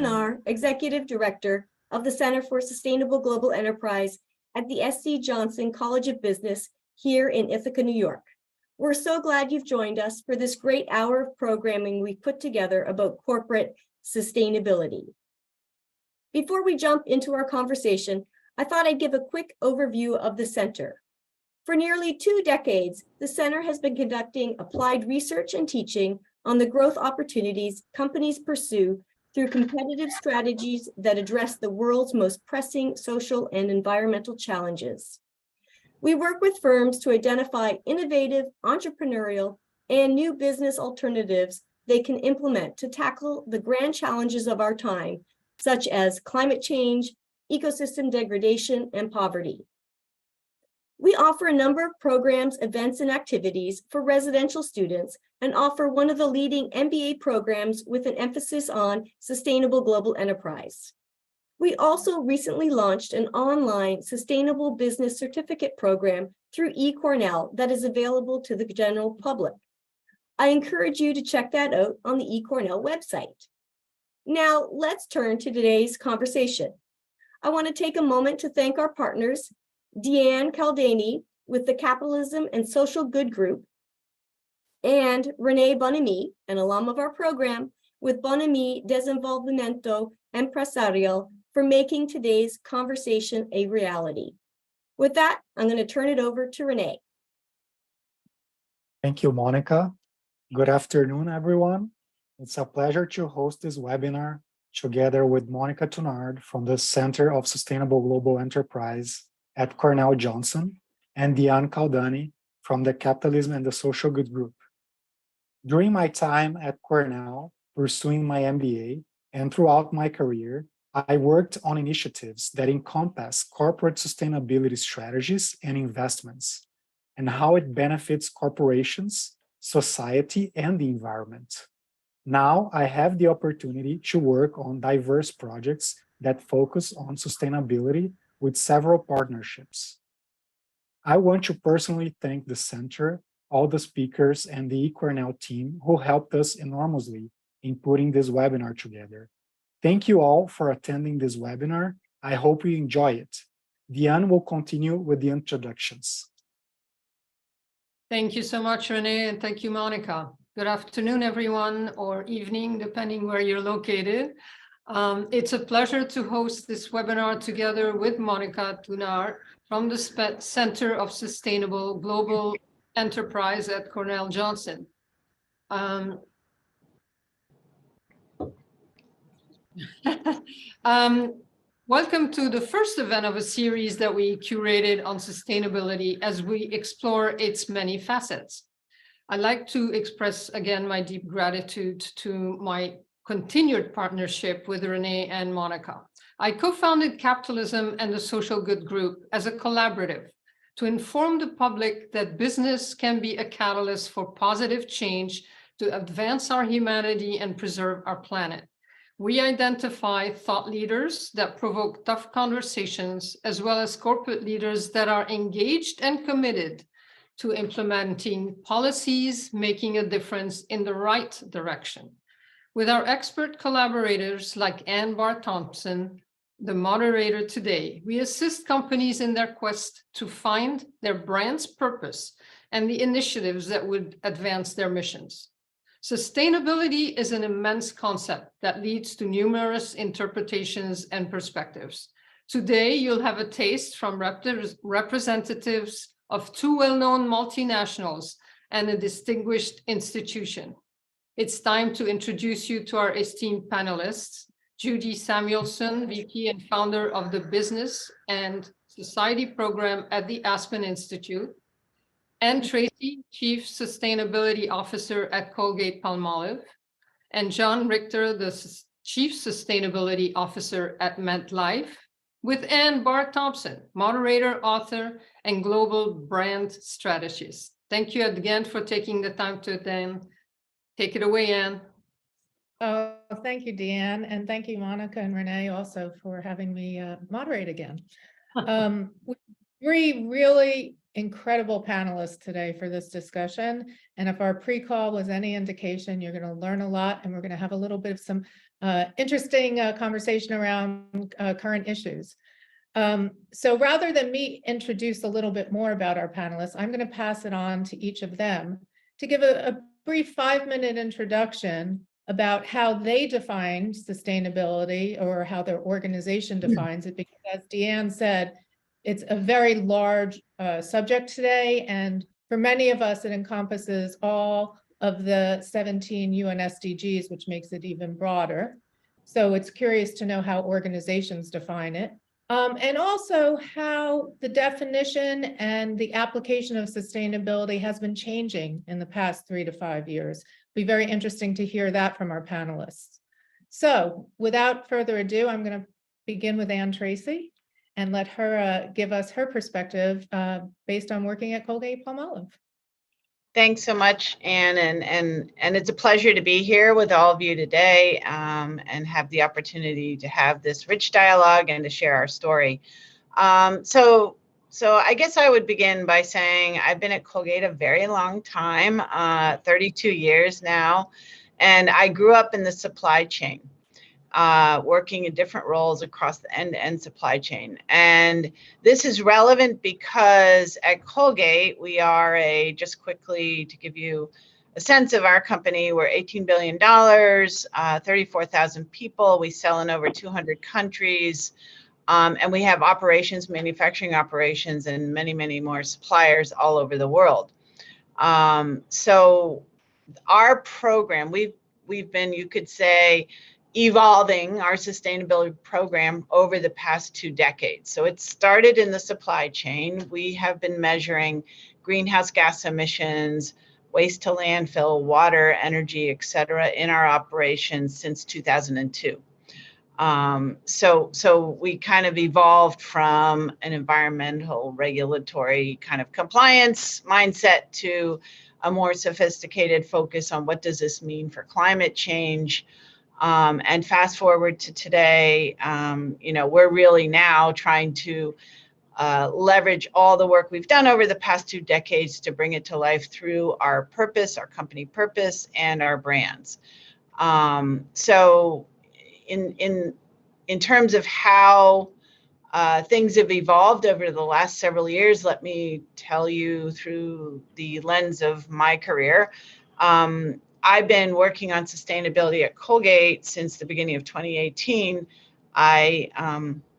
Tunar, Executive Director of the Center for Sustainable Global Enterprise at the S.C. Johnson College of Business here in Ithaca, New York. We're so glad you've joined us for this great hour of programming we've put together about corporate sustainability. Before we jump into our conversation, I thought I'd give a quick overview of the center. For nearly 2 decades, the center has been conducting applied research and teaching on the growth opportunities companies pursue through competitive strategies that address the world's most pressing social and environmental challenges. We work with firms to identify innovative, entrepreneurial, and new business alternatives they can implement to tackle the grand challenges of our time, such as climate change, ecosystem degradation, and poverty. We offer a number of programs, events, and activities for residential students and offer one of the leading MBA programs with an emphasis on sustainable global enterprise. We also recently launched an online sustainable business certificate program through eCornell that is available to the general public. I encourage you to check that out on the eCornell website. Now, let's turn to today's conversation. I want to take a moment to thank our partners, Deanne Caldani with the Capitalism and Social Good Group, and Renee Bonamy, an alum of our program, with Bonamy Desenvolvimento Empresarial, for making today's conversation a reality. With that, I'm going to turn it over to Renee. Thank you, Monica. Good afternoon, everyone. It's a pleasure to host this webinar together with Monica Tunard from the Center of Sustainable Global Enterprise at Cornell Johnson and Deanne Caldani from the Capitalism and the Social Good Group. During my time at Cornell, pursuing my MBA, and throughout my career, I worked on initiatives that encompass corporate sustainability strategies and investments, and how it benefits corporations, society, and the environment. Now I have the opportunity to work on diverse projects that focus on sustainability with several partnerships. I want to personally thank the center, all the speakers, and the eCornell team who helped us enormously in putting this webinar together. Thank you all for attending this webinar. I hope you enjoy it. Deanne will continue with the introductions. Thank you so much, Renee, and thank you, Monica. Good afternoon, everyone, or evening, depending where you're located. It's a pleasure to host this webinar together with Monica Tunar from the Center of Sustainable Global Enterprise at Cornell Johnson. Welcome to the first event of a series that we curated on sustainability as we explore its many facets. I'd like to express again my deep gratitude to my continued partnership with Renee and Monica. I co-founded Capitalism and the Social Good Group as a collaborative to inform the public that business can be a catalyst for positive change to advance our humanity and preserve our planet. We identify thought leaders that provoke tough conversations, as well as corporate leaders that are engaged and committed to implementing policies, making a difference in the right direction. With our expert collaborators like Ann Barr-Thompson, the moderator today, we assist companies in their quest to find their brand's purpose and the initiatives that would advance their missions. Sustainability is an immense concept that leads to numerous interpretations and perspectives. Today, you'll have a taste from representatives of 2 well-known multinationals and a distinguished institution. It's time to introduce you to our esteemed panelists, Judy Samuelson, VP and founder of the Business and Society Program at the Aspen Institute, and Tracy, Chief Sustainability Officer at Colgate-Palmolive, and John Richter, the Chief Sustainability Officer at MetLife, with Ann Barr-Thompson, moderator, author, and global brand strategist. Thank you again for taking the time to attend. Take it away, Ann. Oh, thank you, Deanne, and thank you, Monica and Renee, also for having me moderate again. Three really incredible panelists today for this discussion, and if our pre-call was any indication, you're going to learn a lot, and we're going to have a little bit of some interesting conversation around current issues. So rather than me introduce a little bit more about our panelists, I'm going to pass it on to each of them to give a brief 5-minute introduction about how they define sustainability or how their organization defines it, because as Deanne said, it's a very large subject today, and for many of us, it encompasses all of the 17 UN SDGs, which makes it even broader. So it's curious to know how organizations define it. And also how the definition and the application of sustainability has been changing in the past 3 to 5 years. Be very interesting to hear that from our panelists. So without further ado, I'm going to begin with Ann Tracy and let her give us her perspective based on working at Colgate-Palmolive. Thanks so much, Anne, and it's a pleasure to be here with all of you today and have the opportunity to have this rich dialogue and to share our story. So I guess I would begin by saying I've been at Colgate a very long time, 32 years now, and I grew up in the supply chain, working in different roles across the end-to-end supply chain. And this is relevant because at Colgate, we are just quickly to give you a sense of our company, we're $18 billion, 34,000 people. We sell in over 200 countries. And we have operations, manufacturing operations, and many, many more suppliers all over the world. So our program, we've been, you could say, evolving our sustainability program over the past 2 decades. So it started in the supply chain. We have been measuring greenhouse gas emissions, waste to landfill, water, energy, et cetera, in our operations since 2002. So we kind of evolved from an environmental regulatory kind of compliance mindset to a more sophisticated focus on what does this mean for climate change. And fast forward to today, we're really now trying to leverage all the work we've done over the past 2 decades to bring it to life through our purpose, our company purpose, and our brands. So in terms of how things have evolved over the last several years, let me tell you through the lens of my career. I've been working on sustainability at Colgate since the beginning of 2018. I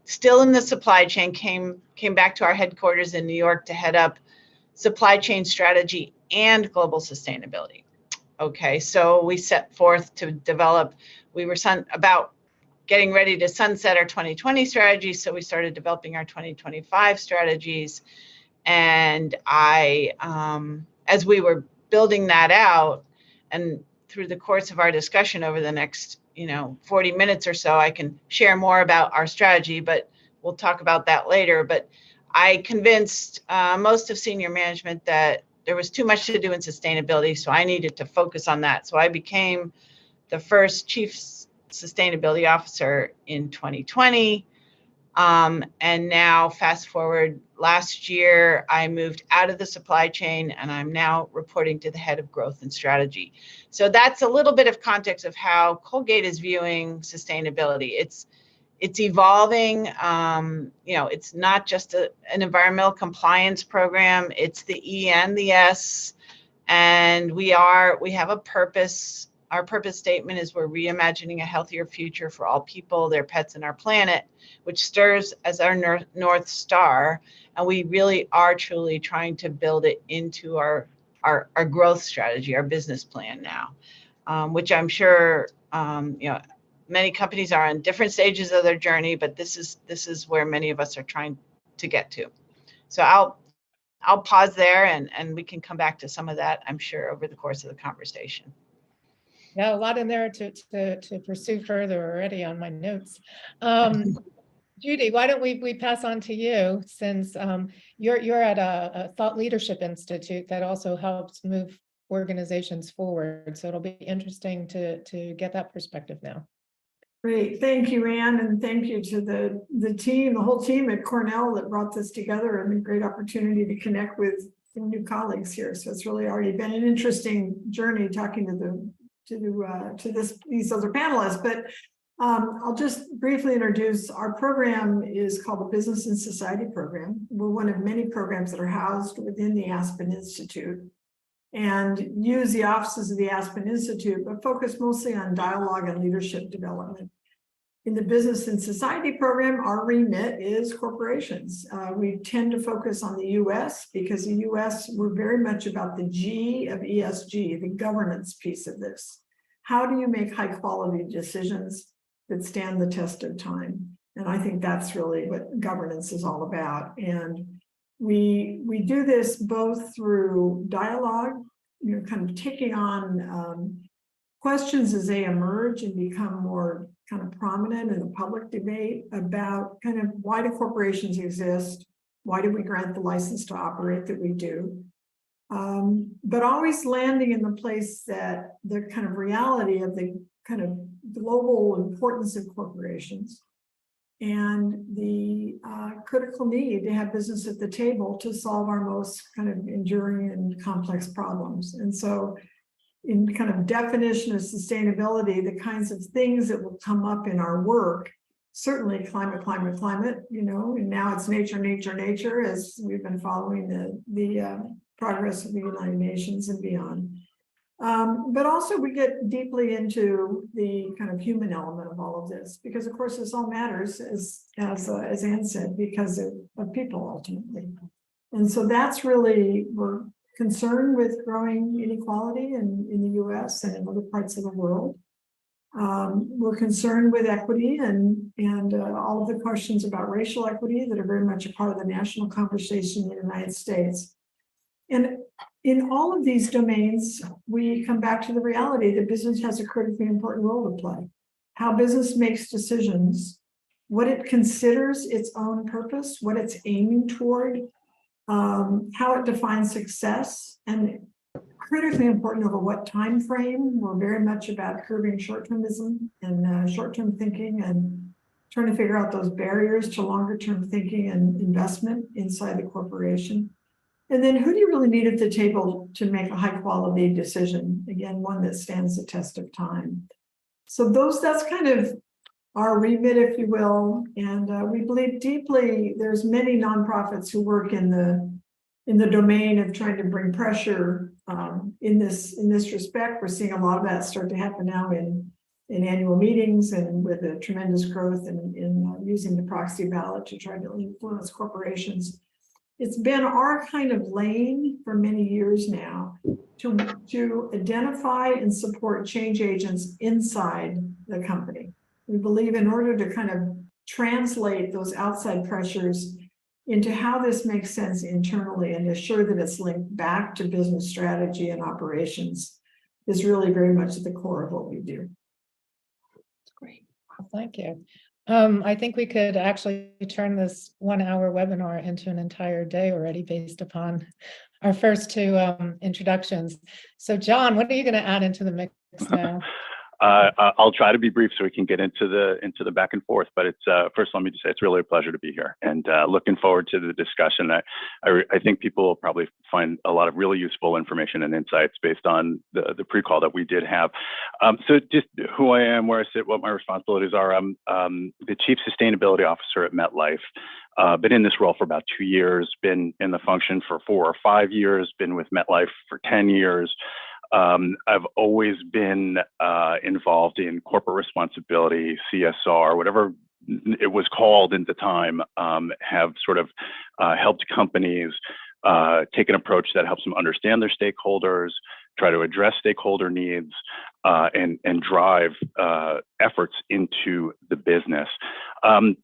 still in the supply chain, came back to our headquarters in New York to head up supply chain strategy and global sustainability. Okay, so we set forth to develop, we were about getting ready to sunset our 2020 strategy, so we started developing our 2025 strategies. And as we were building that out, and through the course of our discussion over the next 40 minutes or so, I can share more about our strategy, but we'll talk about that later. But I convinced most of senior management that there was too much to do in sustainability, so I needed to focus on that. So I became the first chief sustainability officer in 2020. And now fast forward, last year, I moved out of the supply chain and I'm now reporting to the head of growth and strategy. So that's a little bit of context of how Colgate is viewing sustainability. It's evolving. It's not just an environmental compliance program. It's the E and the S. And we have a purpose. Our purpose statement is we're reimagining a healthier future for all people, their pets, and our planet, which serves as our North Star. And we really are truly trying to build it into our growth strategy, our business plan now, which I'm sure, many companies are in different stages of their journey, but this is where many of us are trying to get to. So I'll pause there and we can come back to some of that, I'm sure, over the course of the conversation. Yeah, a lot in there to pursue further already on my notes. Judy, why don't we pass on to you, since you're at a Thought Leadership Institute that also helps move organizations forward. So it'll be interesting to get that perspective now. Great, thank you, Anne, and thank you to the team, the whole team at Cornell that brought this together, and a great opportunity to connect with some new colleagues here. So it's really already been an interesting journey talking to these other panelists. But I'll just briefly introduce our program is called the Business and Society Program. We're one of many programs that are housed within the Aspen Institute and use the offices of the Aspen Institute, but focus mostly on dialogue and leadership development. In the Business and Society Program, our remit is corporations. We tend to focus on the US because the US, we're very much about the G of ESG, the governance piece of this. How do you make high quality decisions that stand the test of time? And I think that's really what governance is all about. And we do this both through dialogue, kind of taking on questions as they emerge and become more kind of prominent in the public debate about kind of why do corporations exist? Why do we grant the license to operate that we do? But always landing in the place that the kind of reality of the kind of global importance of corporations and the critical need to have business at the table to solve our most kind of enduring and complex problems. And so in kind of definition of sustainability, the kinds of things that will come up in our work, certainly climate, and now it's nature, as we've been following the progress of the United Nations and beyond. But also we get deeply into the kind of human element of all of this, because of course this all matters, as Anne said, because of people ultimately. And so that's really, we're concerned with growing inequality in the US and in other parts of the world. We're concerned with equity and all of the questions about racial equity that are very much a part of the national conversation in the United States. And in all of these domains, we come back to the reality that business has a critically important role to play. How business makes decisions, what it considers its own purpose, what it's aiming toward, how it defines success, and critically important over what time frame. We're very much about curbing short-termism and short-term thinking and trying to figure out those barriers to longer-term thinking and investment inside the corporation. And then who do you really need at the table to make a high-quality decision? Again, one that stands the test of time. So that's kind of our remit, if you will. And we believe deeply there's many nonprofits who work in the domain of trying to bring pressure in this respect. We're seeing a lot of that start to happen now in annual meetings and with a tremendous growth in using the proxy ballot to try to influence corporations. It's been our kind of lane for many years now to identify and support change agents inside the company. We believe in order to kind of translate those outside pressures into how this makes sense internally and assure that it's linked back to business strategy and operations is really very much at the core of what we do. That's great. Well, thank you. I think we could actually turn this 1-hour webinar into an entire day already based upon our first two introductions. So John, what are you going to add into the mix now? I'll try to be brief so we can get into the back and forth. But it's first, let me just say it's really a pleasure to be here and looking forward to the discussion. I think people will probably find a lot of really useful information and insights based on the pre-call that we did have. So just who I am, where I sit, what my responsibilities are. I'm the Chief Sustainability Officer at MetLife. Been in this role for about 2 years. Been in the function for 4 or 5 years. Been with MetLife for 10 years. I've always been involved in corporate responsibility, CSR, whatever it was called at the time, have sort of helped companies take an approach that helps them understand their stakeholders, try to address stakeholder needs, and drive efforts into the business.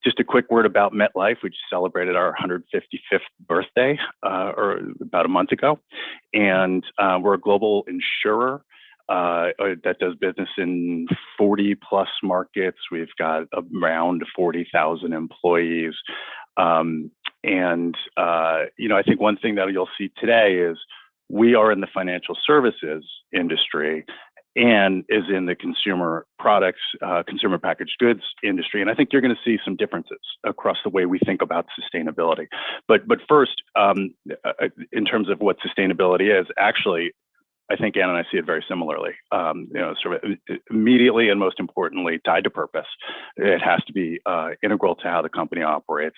Just a quick word about MetLife. We just celebrated our 155th birthday or about a month ago. And we're a global insurer that does business in 40 plus markets. We've got around 40,000 employees. I think one thing that you'll see today is we are in the financial services industry and is in the consumer products, consumer packaged goods industry. And I think you're going to see some differences across the way we think about sustainability. But first, in terms of what sustainability is, actually, I think Ann and I see it very similarly. Sort of immediately and most importantly tied to purpose. It has to be integral to how the company operates.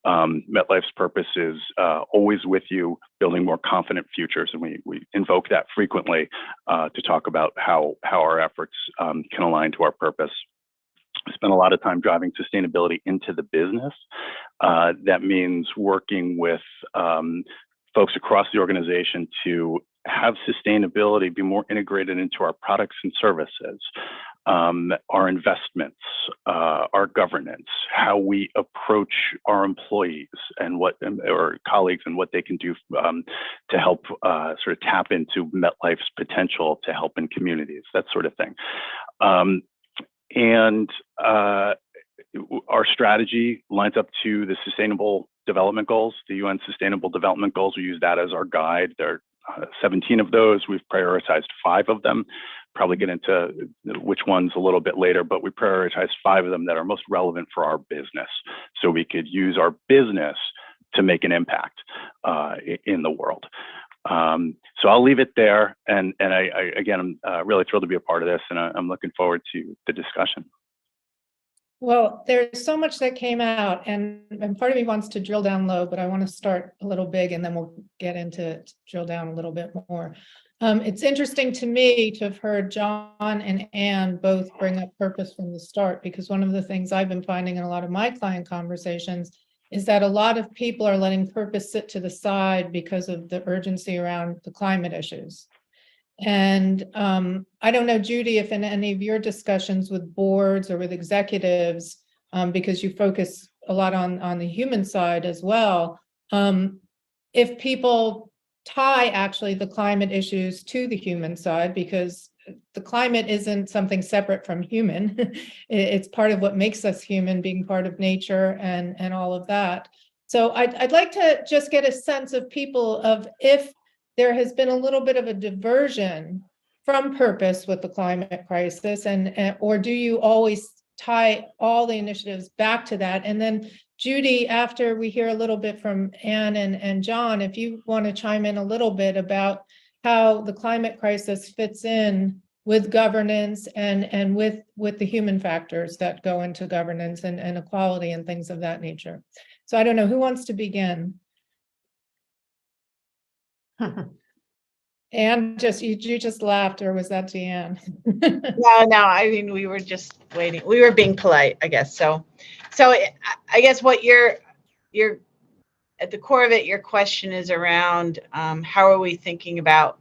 MetLife's purpose is always with you, building more confident futures, and we invoke that frequently to talk about how our efforts can align to our purpose. I spend a lot of time driving sustainability into the business. That means working with folks across the organization to have sustainability be more integrated into our products and services, our investments, our governance, how we approach our employees and or colleagues and what they can do to help sort of tap into MetLife's potential to help in communities, that sort of thing. And our strategy lines up to the Sustainable Development Goals, the UN Sustainable Development Goals. We use that as our guide. There are 17 of those. We've prioritized 5 of them. Probably get into which ones a little bit later, but we prioritized 5 of them that are most relevant for our business, so we could use our business to make an impact in the world. So I'll leave it there. And I'm really thrilled to be a part of this, and I'm looking forward to the discussion. Well, there's so much that came out, and part of me wants to drill down low, but I want to start a little big, and then we'll get into drill down a little bit more. It's interesting to me to have heard John and Ann both bring up purpose from the start, because one of the things I've been finding in a lot of my client conversations is that a lot of people are letting purpose sit to the side because of the urgency around the climate issues. And I don't know, Judy, if in any of your discussions with boards or with executives, because you focus a lot on the human side as well, if people tie actually the climate issues to the human side, because the climate isn't something separate from human. It's part of what makes us human, being part of nature and all of that. So I'd like to just get a sense of people of if there has been a little bit of a diversion from purpose with the climate crisis, or do you always tie all the initiatives back to that? And then Judy, after we hear a little bit from Ann and John, if you want to chime in a little bit about how the climate crisis fits in with governance and with the human factors that go into governance and equality and things of that nature. So I don't know, who wants to begin? Ann, you just laughed, or was that Deanne? No, I mean, we were just waiting. We were being polite, I guess. So I guess what you're at the core of it, your question is around how are we thinking about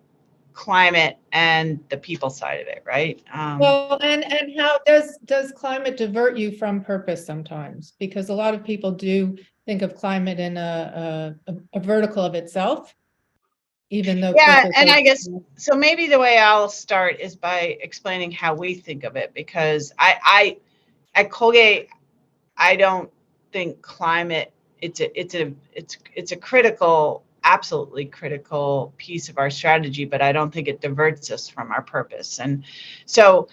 climate and the people side of it, right? Well, and how does climate divert you from purpose sometimes? Because a lot of people do think of climate in a vertical of itself, even though and I guess so. Maybe the way I'll start is by explaining how we think of it, because I at Colgate, I don't think climate it's a critical, absolutely critical piece of our strategy, but I don't think it diverts us from our purpose. And so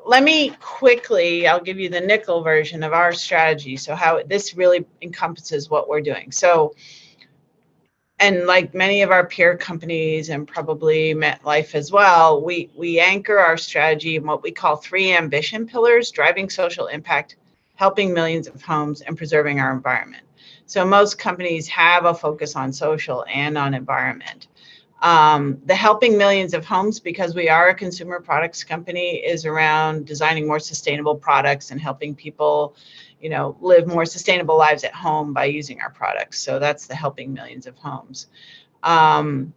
let me quickly, I'll give you the nickel version of our strategy. So how this really encompasses what we're doing. So, and like many of our peer companies and probably MetLife as well, we anchor our strategy in what we call 3 ambition pillars: driving social impact, helping millions of homes, and preserving our environment. So most companies have a focus on social and on environment. The helping millions of homes, because we are a consumer products company, is around designing more sustainable products and helping people, live more sustainable lives at home by using our products. So that's the helping millions of homes. And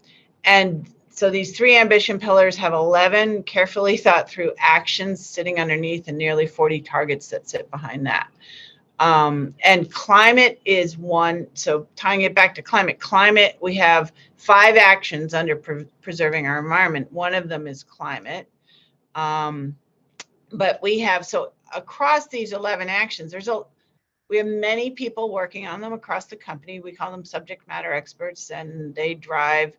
so these 3 ambition pillars have 11 carefully thought through actions sitting underneath and nearly 40 targets that sit behind that. And climate is one. So tying it back to climate, we have 5 actions under preserving our environment. One of them is climate. But we have, so across these 11 actions, we have many people working on them across the company. We call them subject matter experts, and they drive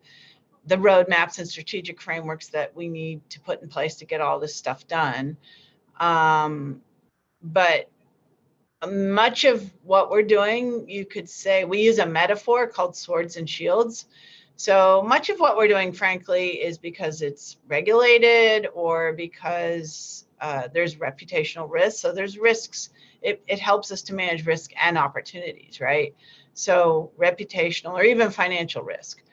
the roadmaps and strategic frameworks that we need to put in place to get all this stuff done. But much of what we're doing, you could say, we use a metaphor called swords and shields. So much of what we're doing, frankly, is because it's regulated or because there's reputational risk. So there's risks. It helps us to manage risk and opportunities, right? So reputational or even financial risk.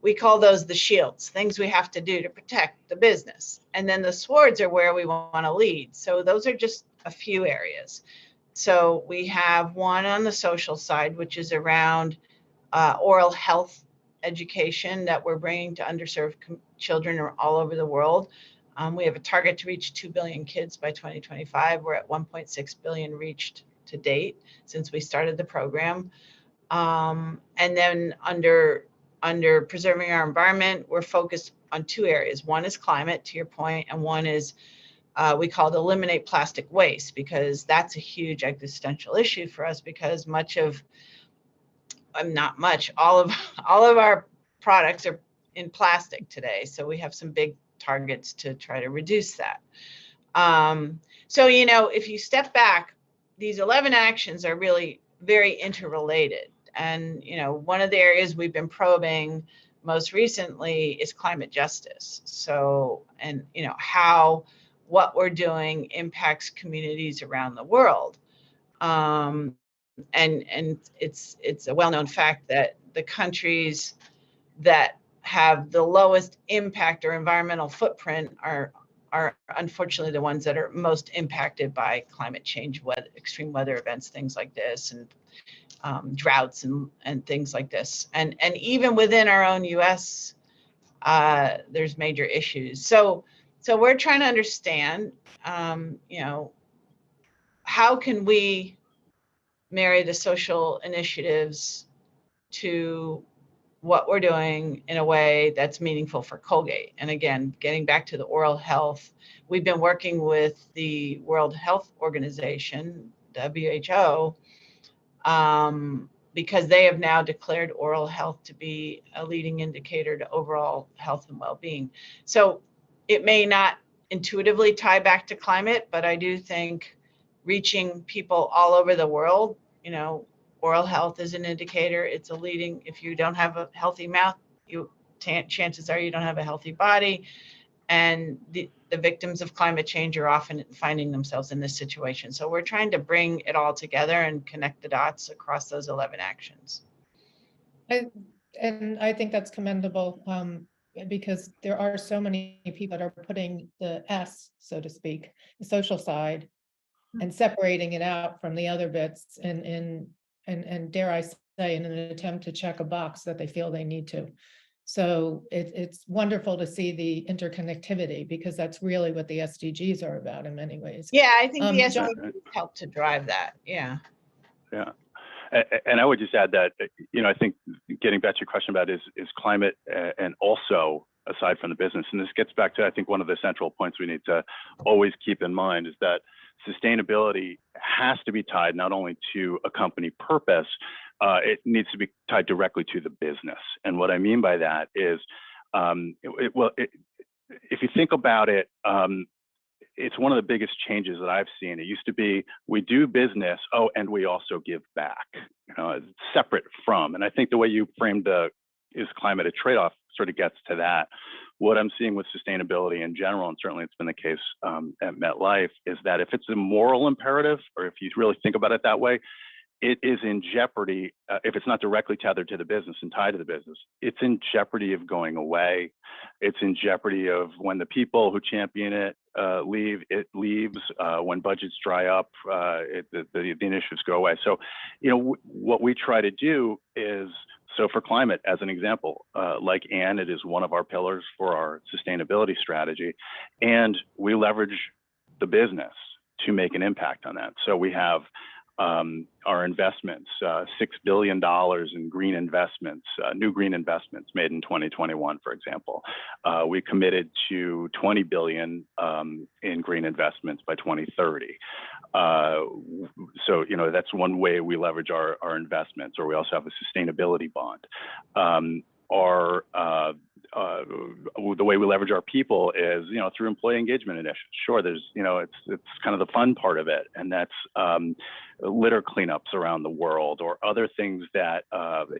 We call those the shields, things we have to do to protect the business. And then the swords are where we want to lead. So those are just a few areas. So we have one on the social side, which is around oral health education that we're bringing to underserved children all over the world. We have a target to reach 2 billion kids by 2025. We're at 1.6 billion reached to date since we started the program. And then under preserving our environment, we're focused on two areas. One is climate, to your point, and one is we call it eliminate plastic waste, because that's a huge existential issue for us, because all of our products are in plastic today. So we have some big targets to try to reduce that. So, if you step back, these 11 actions are really very interrelated. And, one of the areas we've been probing most recently is climate justice. So, and, how what we're doing impacts communities around the world. And it's a well-known fact that the countries that have the lowest impact or environmental footprint are unfortunately the ones that are most impacted by climate change, extreme weather events, things like this, and droughts and things like this. And even within our own U.S., there's major issues. So we're trying to understand, how can we marry the social initiatives to what we're doing in a way that's meaningful for Colgate. And again, getting back to the oral health, we've been working with the World Health Organization, WHO, because they have now declared oral health to be a leading indicator to overall health and well-being. So it may not intuitively tie back to climate, but I do think reaching people all over the world, oral health is an indicator. It's a leading, if you don't have a healthy mouth, chances are you don't have a healthy body. And the victims of climate change are often finding themselves in this situation. So we're trying to bring it all together and connect the dots across those 11 actions. And I think that's commendable, because there are so many people that are putting the S, so to speak, the social side, and separating it out from the other bits, and dare I say, in an attempt to check a box that they feel they need to. So it's wonderful to see the interconnectivity, because that's really what the SDGs are about in many ways. Yeah, I think the John, SDGs help to drive that. Yeah. Yeah. And I would just add that, I think getting back to your question about is climate and also aside from the business, and this gets back to, I think, one of the central points we need to always keep in mind is that sustainability has to be tied not only to a company purpose, it needs to be tied directly to the business. And what I mean by that is, if you think about it, it's one of the biggest changes that I've seen. It used to be, we do business, and we also give back, separate from. And I think the way you framed is climate a trade-off sort of gets to that. What I'm seeing with sustainability in general, and certainly it's been the case at MetLife, is that if it's a moral imperative, or if you really think about it that way, it is in jeopardy. If it's not directly tethered to the business and tied to the business, it's in jeopardy of going away. It's in jeopardy of when the people who champion it leave, it leaves. When budgets dry up, the initiatives go away. So, what we try to do is, so for climate, as an example, like Anne, it is one of our pillars for our sustainability strategy, and we leverage the business to make an impact on that. So we have our investments, $6 billion in green investments, new green investments made in 2021, for example. We committed to 20 billion in green investments by 2030. So, that's one way we leverage our investments, or we also have a sustainability bond. the way we leverage our people is, through employee engagement initiatives. Sure, there's, it's kind of the fun part of it, and that's litter cleanups around the world, or other things that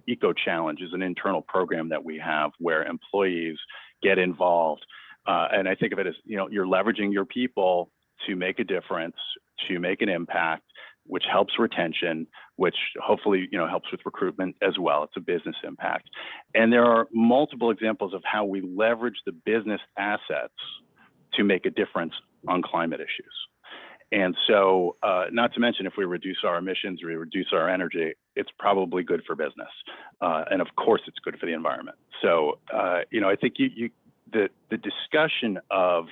Eco Challenge is an internal program that we have where employees get involved. And I think of it as, you're leveraging your people to make a difference, to make an impact, which helps retention, which hopefully, helps with recruitment as well. It's a business impact. And there are multiple examples of how we leverage the business assets to make a difference on climate issues. And so, not to mention, if we reduce our emissions, we reduce our energy, it's probably good for business. And of course, it's good for the environment. So, I think the discussion of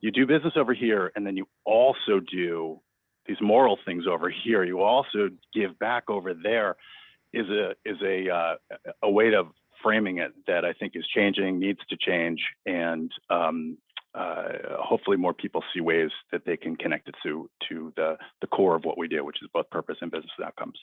you do business over here, and then you also do these moral things over here, you also give back over there, is a way of framing it that I think is changing, needs to change, and hopefully more people see ways that they can connect it to the core of what we do, which is both purpose and business outcomes.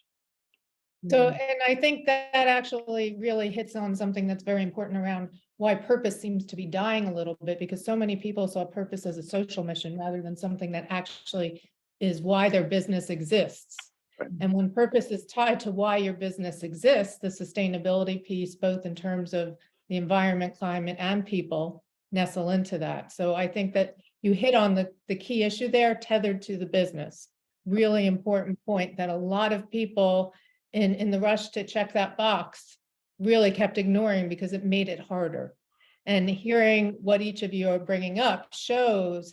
So, and I think that actually really hits on something that's very important around why purpose seems to be dying a little bit, because so many people saw purpose as a social mission rather than something that actually is why their business exists. Right. And when purpose is tied to why your business exists, the sustainability piece, both in terms of the environment, climate, and people, nestle into that. So I think that you hit on the key issue there, tethered to the business. Really important point that a lot of people in the rush to check that box really kept ignoring because it made it harder. And hearing what each of you are bringing up shows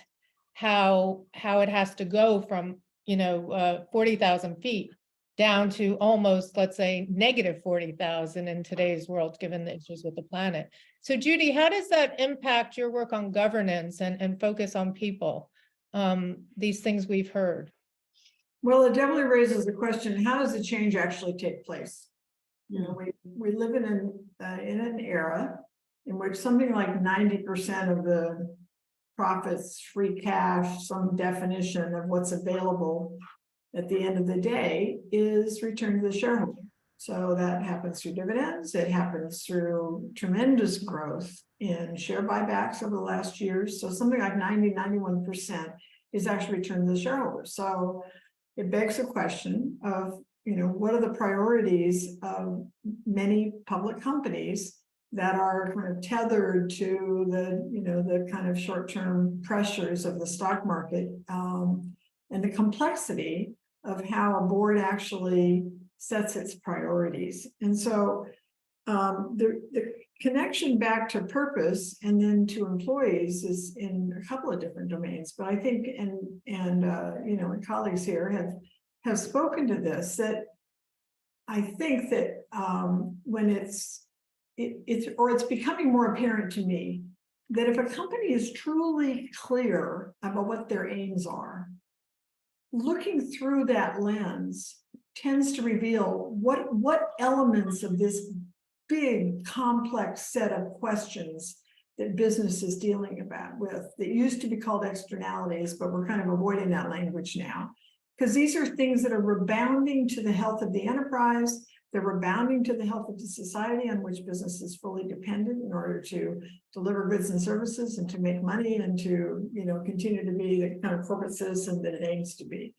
how it has to go from 40,000 feet down to almost, let's say, negative 40,000 in today's world, given the issues with the planet. So Judy, how does that impact your work on governance and focus on people? These things we've heard. Well, it definitely raises the question, how does the change actually take place? We live in an era in which something like 90% of the profits, free cash, some definition of what's available at the end of the day is returned to the shareholder. So that happens through dividends. It happens through tremendous growth in share buybacks over the last years. So something like 91% is actually returned to the shareholder. So it begs the question of, what are the priorities of many public companies that are kind of tethered to the kind of short-term pressures of the stock market, and the complexity of how a board actually sets its priorities. And so the connection back to purpose and then to employees is in a couple of different domains. But I think, and my colleagues here have spoken to this, that I think that when it's becoming more apparent to me that if a company is truly clear about what their aims are, looking through that lens tends to reveal what elements of this big complex set of questions that business is dealing with that used to be called externalities, but we're kind of avoiding that language now, because these are things that are rebounding to the health of the enterprise. They're rebounding to the health of the society on which business is fully dependent in order to deliver goods and services and to make money and to continue to be the kind of corporate citizen that it aims to be.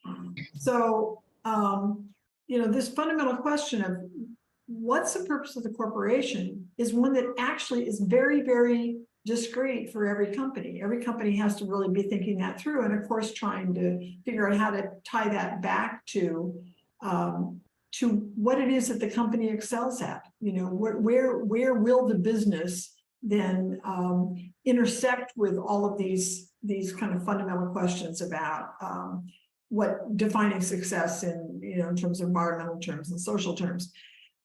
So this fundamental question of what's the purpose of the corporation is one that actually is very, very discrete for every company. Every company has to really be thinking that through, and of course trying to figure out how to tie that back to what it is that the company excels at. Where will the business then intersect with all of these kind of fundamental questions about what defining success in terms of environmental terms and social terms.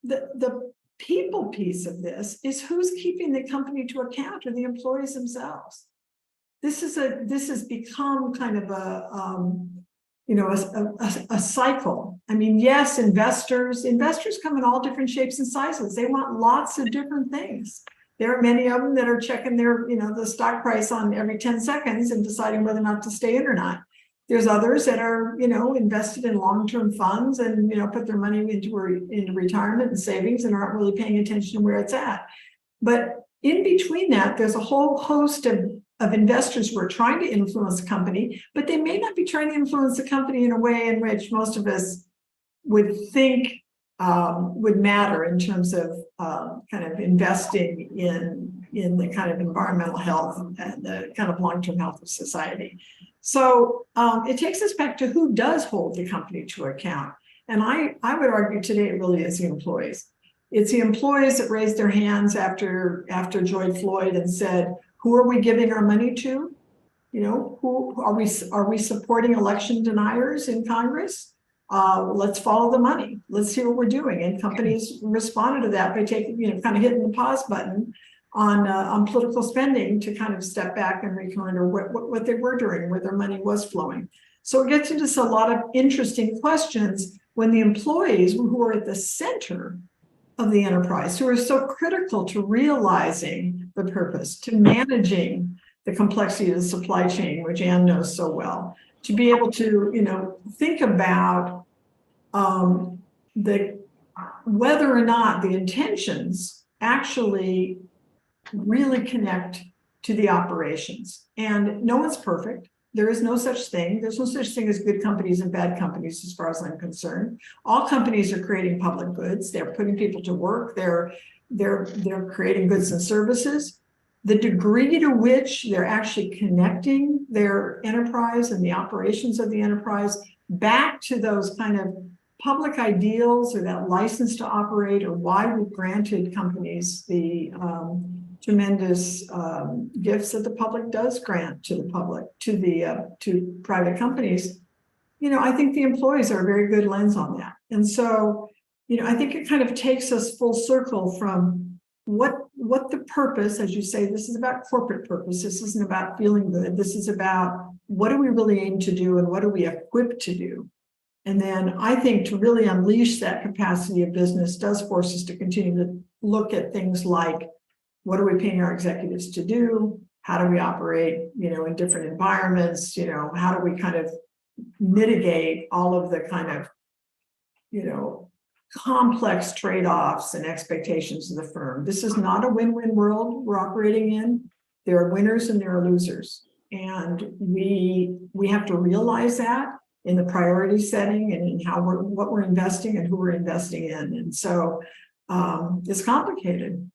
The people piece of this is who's keeping the company to account, or the employees themselves. This has become kind of a cycle. I mean, yes, investors come in all different shapes and sizes. They want lots of different things. There are many of them that are checking their, the stock price on every 10 seconds and deciding whether or not to stay in or not. There's others that are, invested in long-term funds and, put their money into retirement and savings and aren't really paying attention to where it's at. But, in between that, there's a whole host of investors who are trying to influence the company, but they may not be trying to influence the company in a way in which most of us would think would matter in terms of kind of investing in the kind of environmental health and the kind of long-term health of society. So it takes us back to who does hold the company to account. And I would argue today it really is the employees. It's the employees that raised their hands after George Floyd and said, who are we giving our money to? You know, who are we supporting election deniers in Congress? Let's follow the money. Let's see what we're doing. And companies responded to that by taking, kind of hitting the pause button on political spending to kind of step back and reconsider what they were doing, where their money was flowing. So it gets into a lot of interesting questions when the employees who are at the center of the enterprise, who are so critical to realizing the purpose, to managing the complexity of the supply chain, which Anne knows so well, to be able to, think about whether or not the intentions actually really connect to the operations. And no one's perfect. There is no such thing. There's no such thing as good companies and bad companies, as far as I'm concerned. All companies are creating public goods. They're putting people to work. They're creating goods and services. The degree to which they're actually connecting their enterprise and the operations of the enterprise back to those kind of public ideals or that license to operate, or why we've granted companies the tremendous gifts that the public does grant to the public, to private companies. I think the employees are a very good lens on that. And so, I think it kind of takes us full circle from what the purpose, as you say, this is about corporate purpose. This isn't about feeling good. This is about what do we really aim to do and what are we equipped to do? And then I think to really unleash that capacity of business does force us to continue to look at things like, what are we paying our executives to do? How do we operate, in different environments? How do we kind of mitigate all of the kind of, complex trade-offs and expectations of the firm? This is not a win-win world we're operating in. There are winners and there are losers. And we have to realize that in the priority setting and in what we're investing and who we're investing in. And so it's complicated.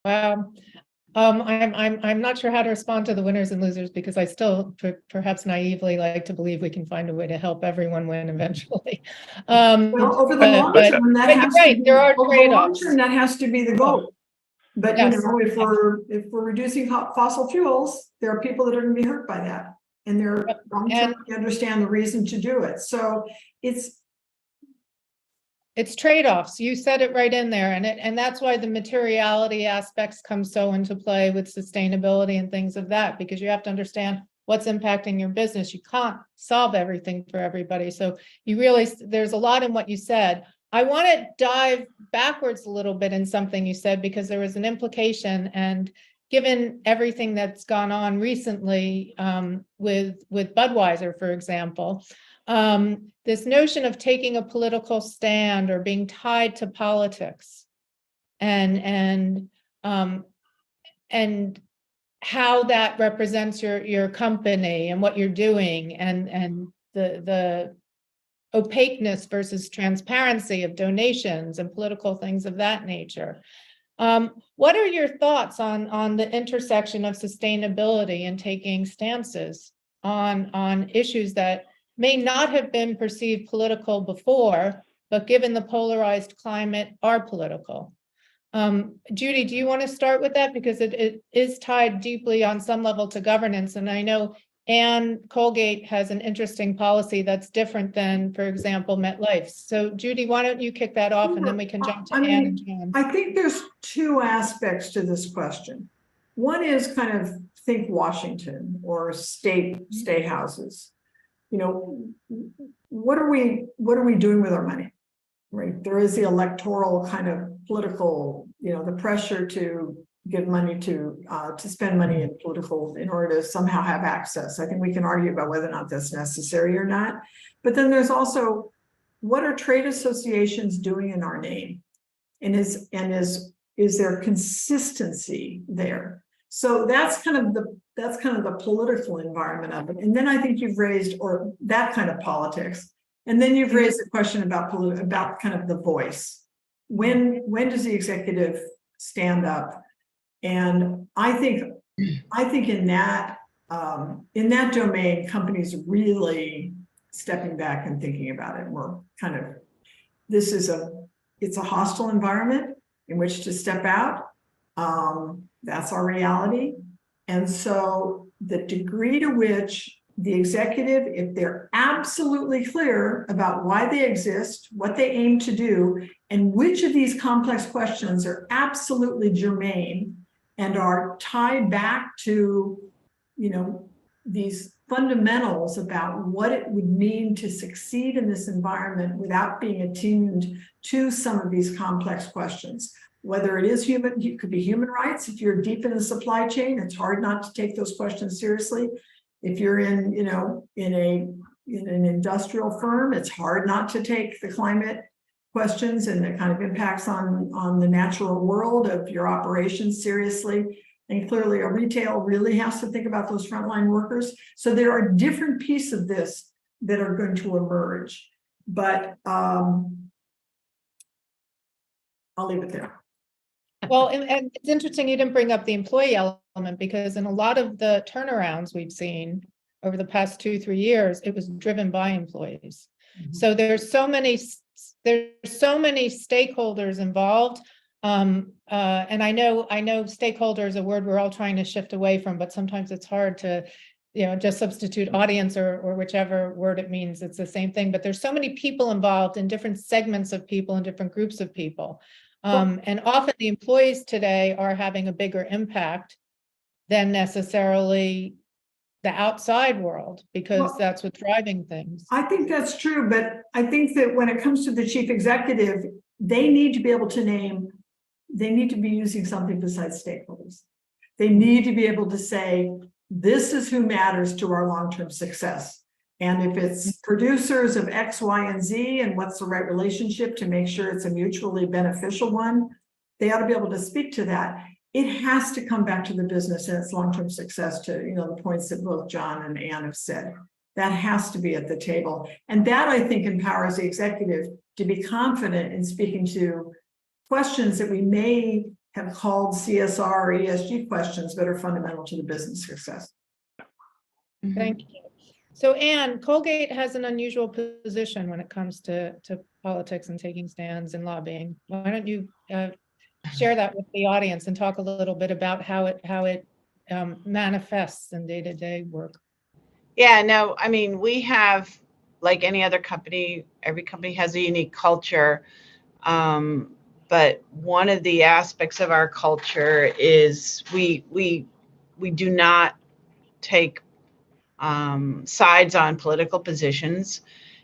Wow. I'm not sure how to respond to the winners and losers, because I still perhaps naively like to believe we can find a way to help everyone win eventually. Well, over the long term, there are trade-offs. That has to be the goal. But yes. If we're reducing fossil fuels, there are people that are going to be hurt by that, and they're long term. We understand the reason to do it. So it's trade-offs. You said it right in there. And that's why the materiality aspects come so into play with sustainability and things of that, because you have to understand what's impacting your business. You can't solve everything for everybody. So there's a lot in what you said. I want to dive backwards a little bit in something you said, because there was an implication, and given everything that's gone on recently with Budweiser, for example, this notion of taking a political stand or being tied to politics, and how that represents your company and what you're doing, and the opaqueness versus transparency of donations and political things of that nature. What are your thoughts on the intersection of sustainability and taking stances on issues that may not have been perceived political before, but given the polarized climate, are political? Judy, do you want to start with that? Because it is tied deeply on some level to governance. And I know Anne Colgate has an interesting policy that's different than, for example, MetLife. So Judy, why don't you kick that off, and then we can jump to Anne and John. I think there's two aspects to this question. One is kind of think Washington or state houses. What are we doing with our money? Right. There is the electoral kind of political, the pressure to give money to spend money in order to somehow have access. I think we can argue about whether or not that's necessary or not. But then there's also, what are trade associations doing in our name? And is is there consistency there? So that's kind of the political environment of it. And then I think you've raised, or that kind of politics. And then you've raised a question about kind of the voice. When does the executive stand up? And I think in that domain, companies really stepping back and thinking about it. We're kind of, it's a hostile environment in which to step out. That's our reality. And so the degree to which the executive, if they're absolutely clear about why they exist, what they aim to do, and which of these complex questions are absolutely germane and are tied back to, these fundamentals about what it would mean to succeed in this environment without being attuned to some of these complex questions. Whether it is it could be human rights. If you're deep in the supply chain, it's hard not to take those questions seriously. If you're in an industrial firm, it's hard not to take the climate questions and the kind of impacts on the natural world of your operations seriously. And clearly a retail really has to think about those frontline workers. So there are different pieces of this that are going to emerge, but I'll leave it there. Well, and it's interesting you didn't bring up the employee element, because in a lot of the turnarounds we've seen over the past 2-3 years, it was driven by employees. So there's so many stakeholders involved. And I know stakeholder is a word we're all trying to shift away from, but sometimes it's hard to, just substitute audience or whichever word it means. It's the same thing, but there's so many people involved in different segments of people and different groups of people. And often the employees today are having a bigger impact than necessarily the outside world, because that's what's driving things. I think that's true, but I think that when it comes to the chief executive, they need to be able to they need to be using something besides stakeholders. They need to be able to say, this is who matters to our long-term success. And if it's producers of X, Y, and Z, and what's the right relationship to make sure it's a mutually beneficial one, they ought to be able to speak to that. It has to come back to the business and its long-term success, to the points that both John and Ann have said. That has to be at the table. And that, I think, empowers the executive to be confident in speaking to questions that we may have called CSR or ESG questions, but are fundamental to the business success. Thank you. So Ann, Colgate has an unusual position when it comes to politics and taking stands and lobbying. Why don't you share that with the audience and talk a little bit about how it manifests in day-to-day work? Yeah, no, I mean, we have, like any other company, every company has a unique culture. But one of the aspects of our culture is we do not take sides on political positions,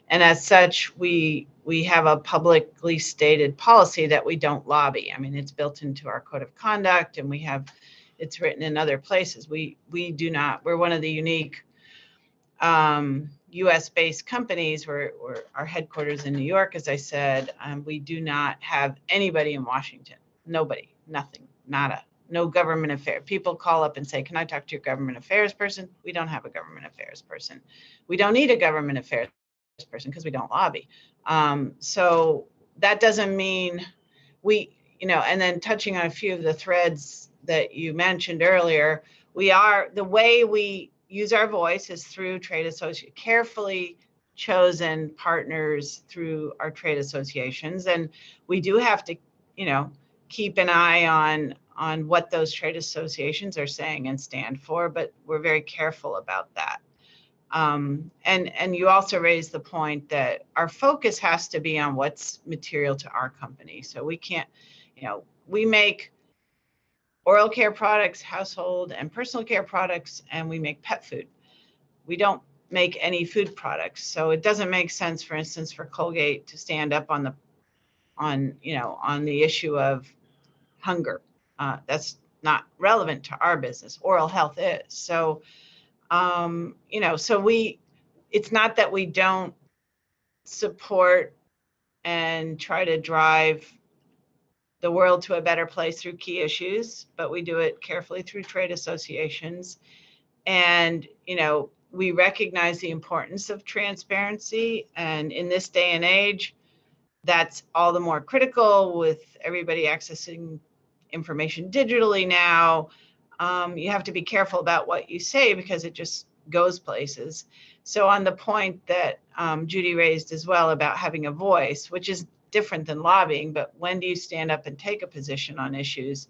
and as such, we have a publicly stated policy that we don't lobby. I mean, it's built into our code of conduct, and it's written in other places. We do not. We're one of the unique U.S.-based companies. We're our headquarters in New York, as I said. We do not have anybody in Washington. Nobody, nothing, nada. No government affair. People call up and say, can I talk to your government affairs person? We don't have a government affairs person. We don't need a government affairs person because we don't lobby. So that doesn't mean and then touching on a few of the threads that you mentioned earlier, the way we use our voice is through carefully chosen partners through our trade associations. And we do have to, keep an eye on what those trade associations are saying and stand for, but we're very careful about that. And you also raised the point that our focus has to be on what's material to our company. So we can't, we make oral care products, household and personal care products, and we make pet food. We don't make any food products. So it doesn't make sense, for instance, for Colgate to stand up on the issue of hunger. That's not relevant to our business. Oral health is. So, it's not that we don't support and try to drive the world to a better place through key issues, but we do it carefully through trade associations. And, we recognize the importance of transparency. And in this day and age, that's all the more critical with everybody accessing information digitally now. You have to be careful about what you say because it just goes places. So on the point that Judy raised as well about having a voice, which is different than lobbying, but when do you stand up and take a position on issues?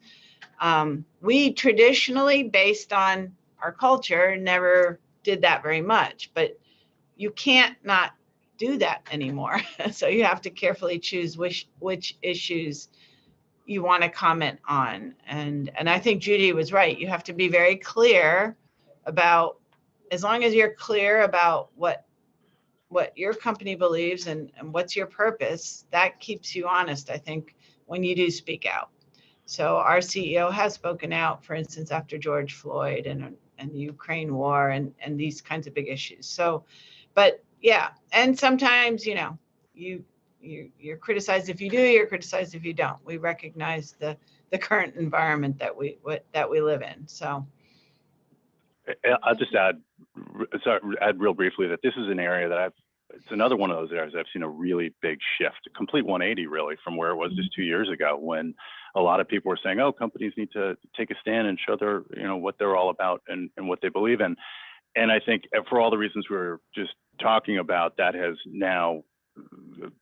We traditionally, based on our culture, never did that very much, but you can't not do that anymore. So you have to carefully choose which issues you want to comment on. And I think Judy was right. You have to be very clear about, as long as you're clear about what your company believes and what's your purpose, that keeps you honest, I think, when you do speak out. So our CEO has spoken out, for instance, after George Floyd and the Ukraine war and these kinds of big issues. So, but yeah, and sometimes, you're criticized if you do, you're criticized if you don't. We recognize the current environment that we live in. So I'll just add real briefly that this is an area that it's another one of those areas I've seen a really big shift, a complete 180 really from where it was just 2 years ago, when a lot of people were saying, oh, companies need to take a stand and show their, what they're all about and what they believe in. And I think for all the reasons we were just talking about, that has now,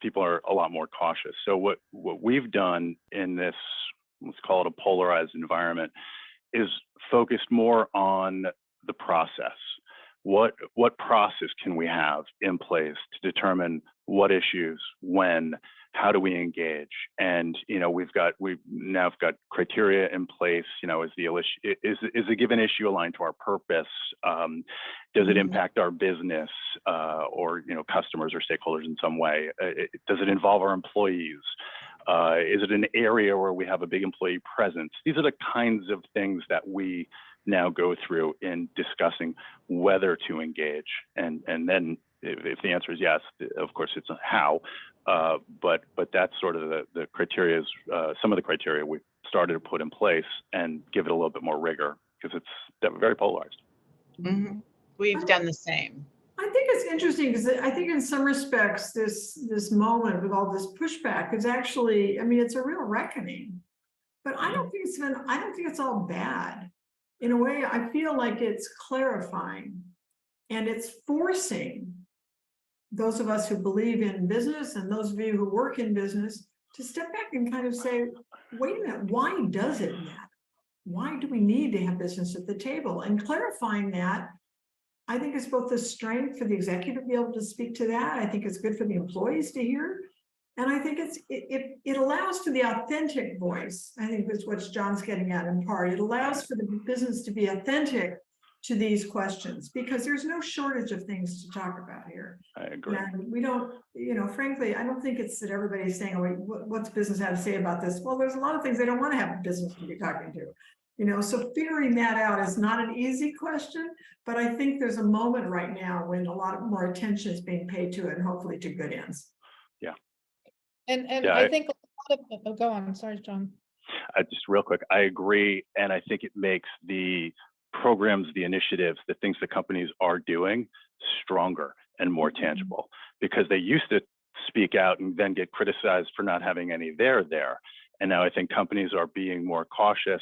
people are a lot more cautious. So what we've done in this, let's call it a polarized environment, is focused more on the process. What process can we have in place to determine what issues, when, how do we engage? And we've now got criteria in place. Is a given issue aligned to our purpose? Does it impact our business or customers or stakeholders in some way? Does it involve our employees? Is it an area where we have a big employee presence? These are the kinds of things that we now go through in discussing whether to engage. And then if the answer is yes, of course it's a how, but that's sort of the criteria, some of the criteria we started to put in place and give it a little bit more rigor because it's very polarized. Mm-hmm. We've done the same. I think it's interesting because I think in some respects, this moment with all this pushback is actually, it's a real reckoning, but I don't think it's all bad. In a way, I feel like it's clarifying and it's forcing those of us who believe in business and those of you who work in business to step back and kind of say, wait a minute, why does it matter? Why do we need to have business at the table? And clarifying that, I think it's both a strength for the executive to be able to speak to that. I think it's good for the employees to hear. And I think it allows for the authentic voice. I think that's what John's getting at in part. It allows for the business to be authentic to these questions because there's no shortage of things to talk about here. I agree. And we don't, frankly, I don't think it's that everybody's saying, oh, what's business have to say about this? Well, there's a lot of things they don't want to have business to be talking to. So figuring that out is not an easy question, but I think there's a moment right now when a lot more attention is being paid to it and hopefully to good ends. Yeah. And yeah, I think a lot of, go on, sorry, John. Just real quick, I agree. And I think it makes the programs, the initiatives, the things that companies are doing stronger and more tangible because they used to speak out and then get criticized for not having any there. And now I think companies are being more cautious,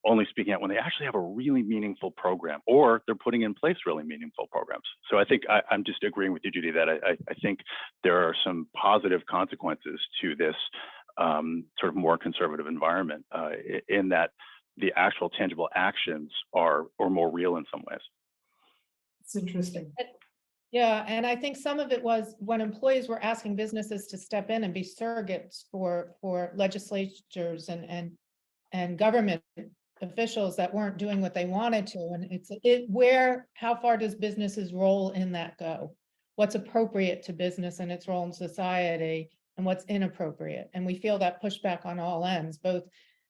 only speaking out when they actually have a really meaningful program or they're putting in place really meaningful programs. So I think I'm just agreeing with you, Judy, that I think there are some positive consequences to this sort of more conservative environment in that the actual tangible actions are more real in some ways. It's interesting. Yeah, and I think some of it was when employees were asking businesses to step in and be surrogates for legislatures and government officials that weren't doing what they wanted to. And how far does business's role in that go? What's appropriate to business and its role in society and what's inappropriate? And we feel that pushback on all ends, both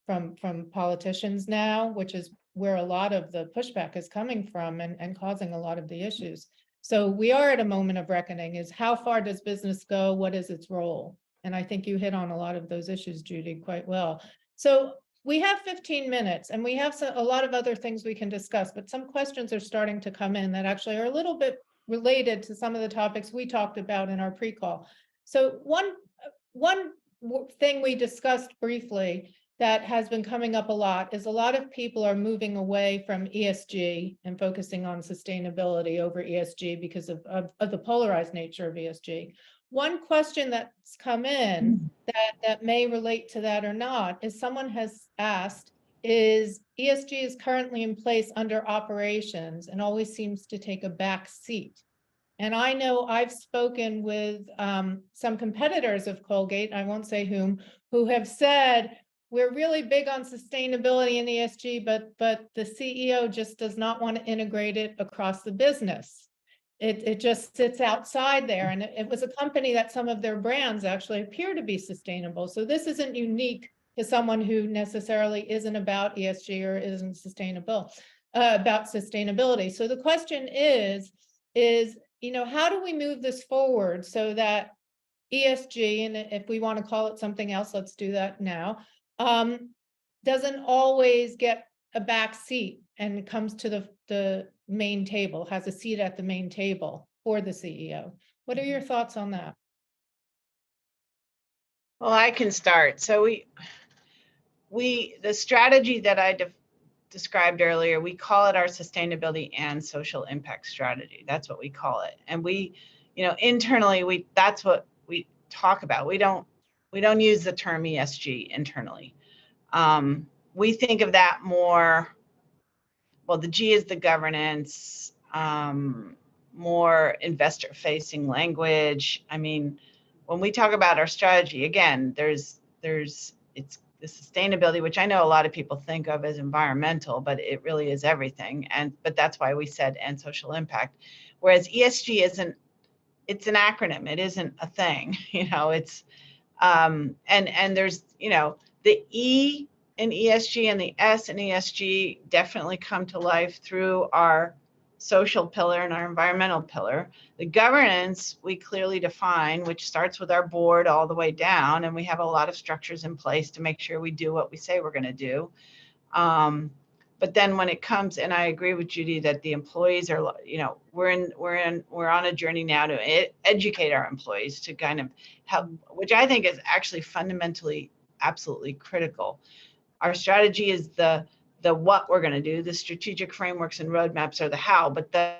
from politicians now, which is where a lot of the pushback is coming from and causing a lot of the issues. So we are at a moment of reckoning is how far does business go? What is its role? And I think you hit on a lot of those issues, Judy, quite well. So we have 15 minutes and we have a lot of other things we can discuss, but some questions are starting to come in that actually are a little bit related to some of the topics we talked about in our pre-call. So one thing we discussed briefly that has been coming up a lot is a lot of people are moving away from ESG and focusing on sustainability over ESG because of the polarized nature of ESG. One question that's come in that may relate to that or not is someone has asked, is ESG is currently in place under operations and always seems to take a back seat. And I know I've spoken with some competitors of Colgate, I won't say who have said, we're really big on sustainability and ESG, but the CEO just does not want to integrate it across the business. It just sits outside there. And it was a company that some of their brands actually appear to be sustainable. So this isn't unique to someone who necessarily isn't about ESG or isn't sustainable, about sustainability. So the question is, how do we move this forward so that ESG, and if we want to call it something else, let's do that now, doesn't always get a back seat and comes to the main table, has a seat at the main table for the CEO. What are your thoughts on that? Well, I can start. So the strategy that I described earlier, we call it our sustainability and social impact strategy. That's what we call it. And we, internally, that's what we talk about. We don't use the term ESG internally. We think of that more, well, the G is the governance, more investor facing language. I mean, when we talk about our strategy, again, it's the sustainability, which I know a lot of people think of as environmental, but it really is everything. But that's why we said and social impact. Whereas ESG it's an acronym. It isn't a thing, it's and there's, the E in ESG and the S in ESG definitely come to life through our social pillar and our environmental pillar. The governance we clearly define, which starts with our board all the way down, and we have a lot of structures in place to make sure we do what we say we're going to do. But then when it comes, and I agree with Judy that the employees are, we're on a journey now to educate our employees to kind of help, which I think is actually fundamentally absolutely critical. Our strategy is the what we're going to do. The strategic frameworks and roadmaps are the how, but the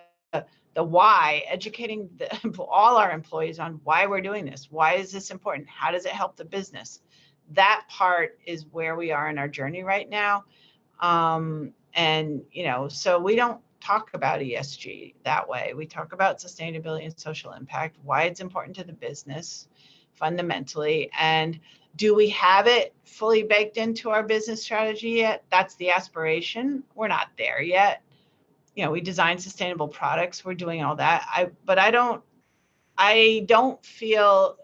why, educating all our employees on why we're doing this. Why is this important? How does it help the business? That part is where we are in our journey right now. And, so we don't talk about ESG that way. We talk about sustainability and social impact, why it's important to the business fundamentally. And do we have it fully baked into our business strategy yet? That's the aspiration. We're not there yet. We design sustainable products. We're doing all that. But I don't feel,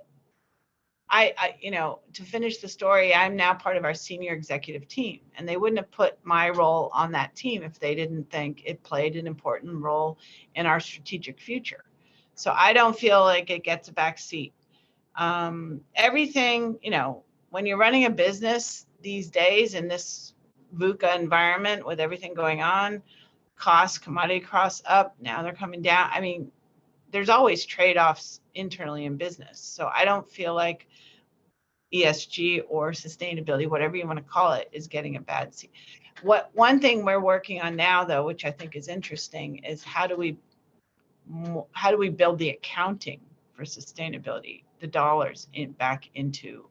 to finish the story, I'm now part of our senior executive team, and they wouldn't have put my role on that team if they didn't think it played an important role in our strategic future. So I don't feel like it gets a back seat. Everything, when you're running a business these days in this VUCA environment with everything going on, commodity costs up, now they're coming down. I mean, there's always trade-offs internally in business. So I don't feel like ESG or sustainability, whatever you want to call it, is getting a bad seat. One thing we're working on now, though, which I think is interesting, is how do we build the accounting for sustainability, the dollars back into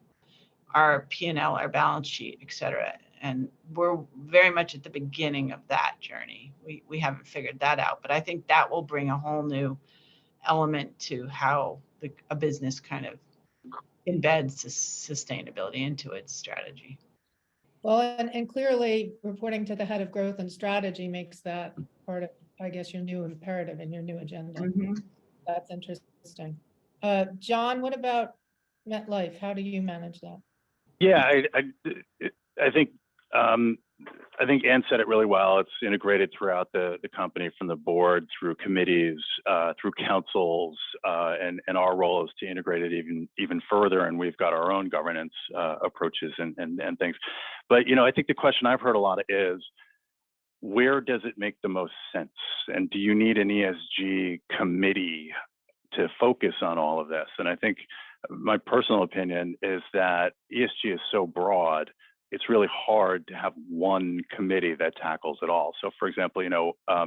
our P&L, our balance sheet, et cetera. And we're very much at the beginning of that journey. We haven't figured that out, but I think that will bring a whole new element to how a business kind of embeds sustainability into its strategy. Well, and clearly reporting to the head of growth and strategy makes that part of, I guess, your new imperative and your new agenda. Mm-hmm. That's interesting. John, what about MetLife? How do you manage that? Yeah, I think I think Ann said it really well. It's integrated throughout the company, from the board through committees, through councils, and our role is to integrate it even further. And we've got our own governance approaches and things. But I think the question I've heard a lot of is, where does it make the most sense? And do you need an ESG committee to focus on all of this? And I think my personal opinion is that ESG is so broad, it's really hard to have one committee that tackles it all. So, for example, I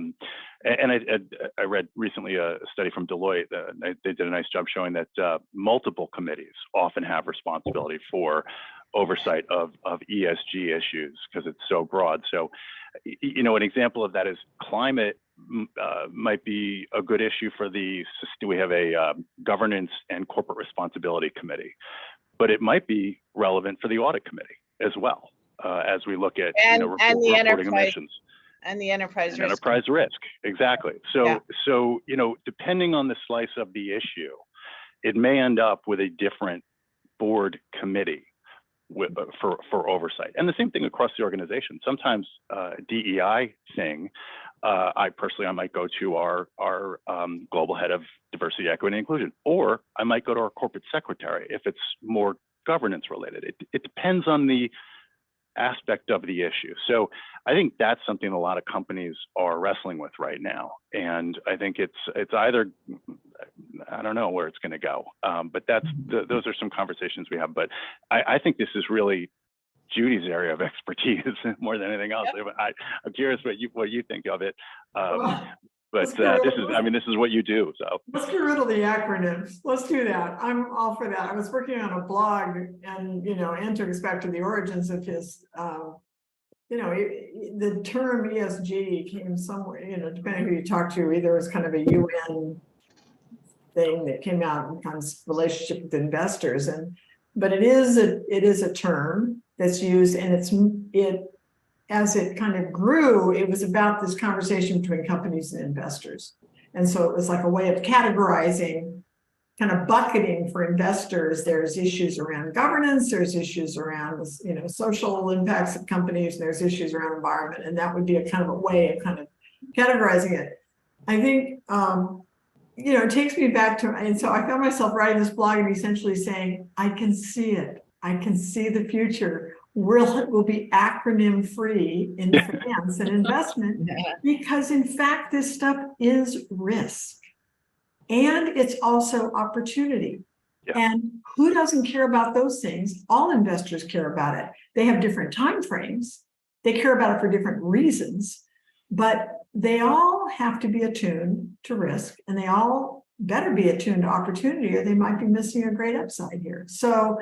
read recently a study from Deloitte. They did a nice job showing that multiple committees often have responsibility for oversight of ESG issues because it's so broad. So, an example of that is climate might be a good issue for we have a governance and corporate responsibility committee, but it might be relevant for the audit committee as well, as we look at reporting emissions. And the enterprise risk. Enterprise risk, exactly. So, Yeah. so depending on the slice of the issue, it may end up with a different board committee for oversight. And the same thing across the organization. Sometimes DEI thing, I might go to our global head of diversity, equity, and inclusion, or I might go to our corporate secretary if it's more governance related. It depends on the aspect of the issue. So I think that's something a lot of companies are wrestling with right now. And I think it's either, I don't know where it's going to go, but those are some conversations we have. But I think this is really Judy's area of expertise more than anything else. Yep. I'm curious what you think of it. But this is what you do. So let's get rid of the acronyms. Let's do that. I'm all for that. I was working on a blog, and Ann took us back to the origins of his. The term ESG came somewhere. Depending who you talk to, either it was kind of a UN thing that came out in kind of relationship with investors, but it is a term that's used, and as it kind of grew, it was about this conversation between companies and investors. And so it was like a way of categorizing, kind of bucketing for investors. There's issues around governance, there's issues around, social impacts of companies, there's issues around environment. And that would be a kind of a way of kind of categorizing it. I think, it takes me back to, and so I found myself writing this blog and essentially saying, I can see it. I can see the future. We'll be acronym free in finance and investment, because in fact, this stuff is risk and it's also opportunity. Yeah. And who doesn't care about those things? All investors care about it. They have different time frames. They care about it for different reasons, but they all have to be attuned to risk, and they all better be attuned to opportunity, or they might be missing a great upside here. So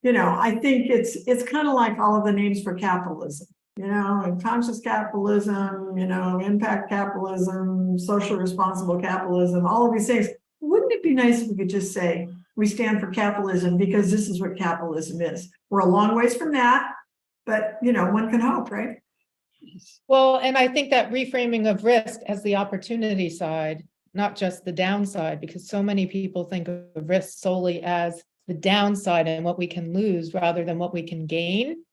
I think it's kind of like all of the names for capitalism, and conscious capitalism, impact capitalism, social responsible capitalism, all of these things. Wouldn't it be nice if we could just say, we stand for capitalism because this is what capitalism is? We're a long ways from that, but one can hope, right? Well, and I think that reframing of risk as the opportunity side, not just the downside, because so many people think of risk solely as the downside and what we can lose rather than what we can gain.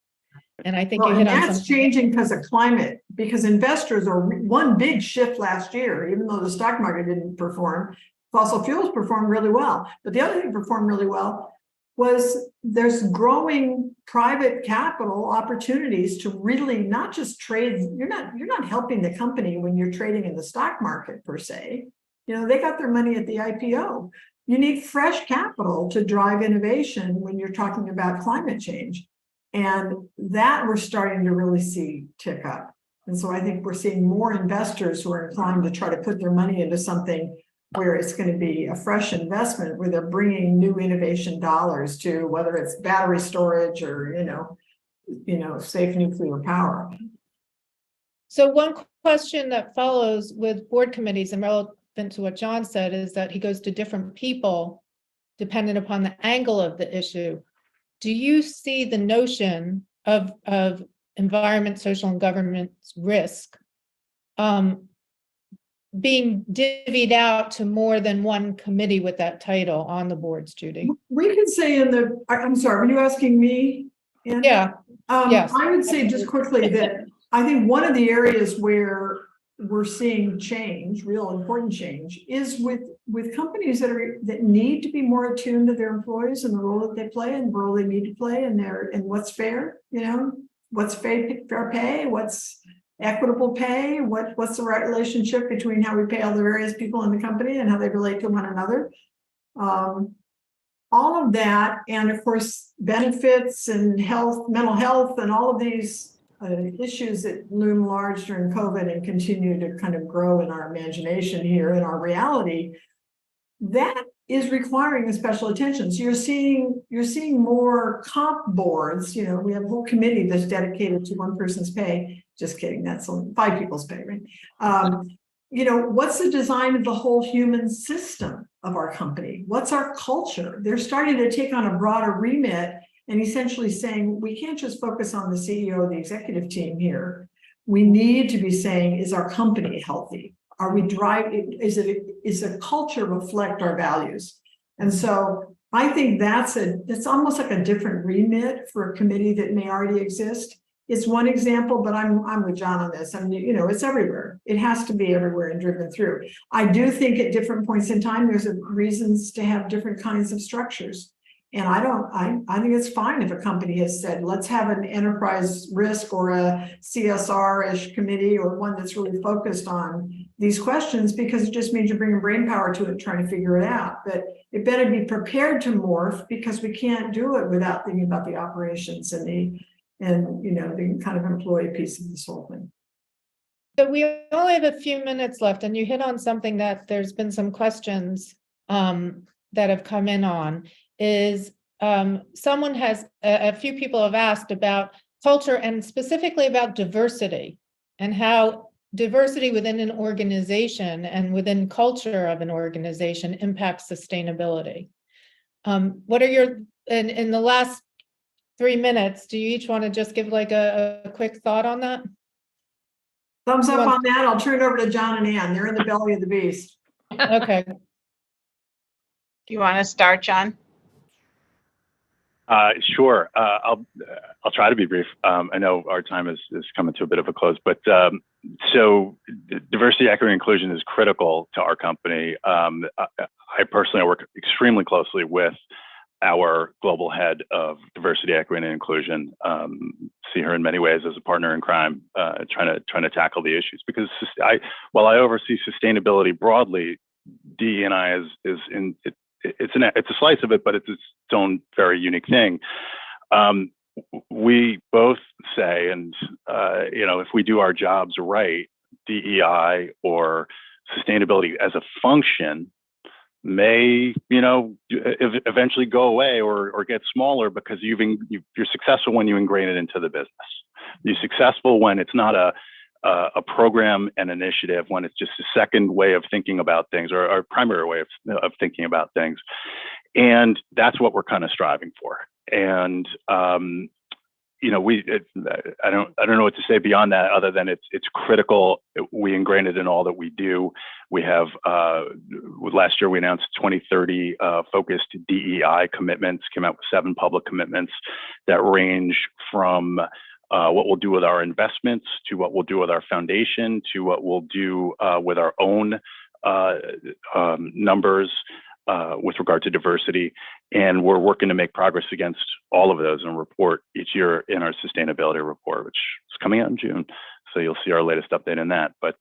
And I think that's changing because of climate, because investors are one big shift last year, even though the stock market didn't perform, fossil fuels performed really well. But the other thing that performed really well was there's growing private capital opportunities to really not just trade. You're not helping the company when you're trading in the stock market per se. They got their money at the IPO. You need fresh capital to drive innovation when you're talking about climate change. And that we're starting to really see tick up. And so I think we're seeing more investors who are inclined to try to put their money into something where it's going to be a fresh investment, where they're bringing new innovation dollars to, whether it's battery storage or, safe nuclear power. So one question that follows with board committees and relevant to what John said is that he goes to different people dependent upon the angle of the issue. Do you see the notion of environment, social, and governance risk being divvied out to more than one committee with that title on the boards, Judy? We could say I'm sorry, were you asking me, Ann? Yeah. Yes. I would say just quickly that I think one of the areas where we're seeing change, real important change, is with companies that need to be more attuned to their employees and the role that they play and the role they need to play and what's fair, what's fair pay, what's equitable pay, what's the right relationship between how we pay all the various people in the company and how they relate to one another. All of that, and of course, benefits and health, mental health, and all of these issues that loom large during COVID and continue to kind of grow in our imagination here in our reality, that is requiring a special attention. So you're seeing more comp boards. We have a whole committee that's dedicated to one person's pay. Just kidding, that's 5 people's pay, right? What's the design of the whole human system of our company? What's our culture? They're starting to take on a broader remit and essentially saying, we can't just focus on the CEO or the executive team here. We need to be saying, is our company healthy? Are we driving, is the culture reflect our values? And so I think it's almost like a different remit for a committee that may already exist. It's one example, but I'm with John on this. I mean, it's everywhere. It has to be everywhere and driven through. I do think at different points in time, there's reasons to have different kinds of structures. And I think it's fine if a company has said, let's have an enterprise risk or a CSR-ish committee or one that's really focused on these questions, because it just means you're bringing brain power to it, trying to figure it out. But it better be prepared to morph, because we can't do it without thinking about the operations and the kind of employee piece of this whole thing. So we only have a few minutes left, and you hit on something that there's been some questions that have come in on. Is a few people have asked about culture and specifically about diversity and how diversity within an organization and within culture of an organization impacts sustainability. What are your, in the last 3 minutes, do you each want to just give like a quick thought on that? Thumbs up on that. I'll turn it over to John and Ann. They're in the belly of the beast. Okay. You want to start, John? Sure. I'll try to be brief. I know our time is coming to a bit of a close, but so diversity, equity, and inclusion is critical to our company. I personally work extremely closely with our global head of diversity, equity, and inclusion. See her in many ways as a partner in crime, trying to tackle the issues. Because while I oversee sustainability broadly, DE&I it's a slice of it, but it's its own very unique thing. We both say, and if we do our jobs right, DEI or sustainability as a function may, eventually go away or get smaller, because you're successful when you ingrain it into the business. You're successful when it's not a program and initiative, when it's just a second way of thinking about things, or a primary way of thinking about things. And that's what we're kind of striving for. And I don't know what to say beyond that, other than it's critical. We ingrain it in all that we do. We have last year we announced 2030 focused DEI commitments, came out with 7 public commitments that range from what we'll do with our investments, to what we'll do with our foundation, to what we'll do with our own numbers with regard to diversity. And we're working to make progress against all of those and report each year in our sustainability report, which is coming out in June. So you'll see our latest update on that. But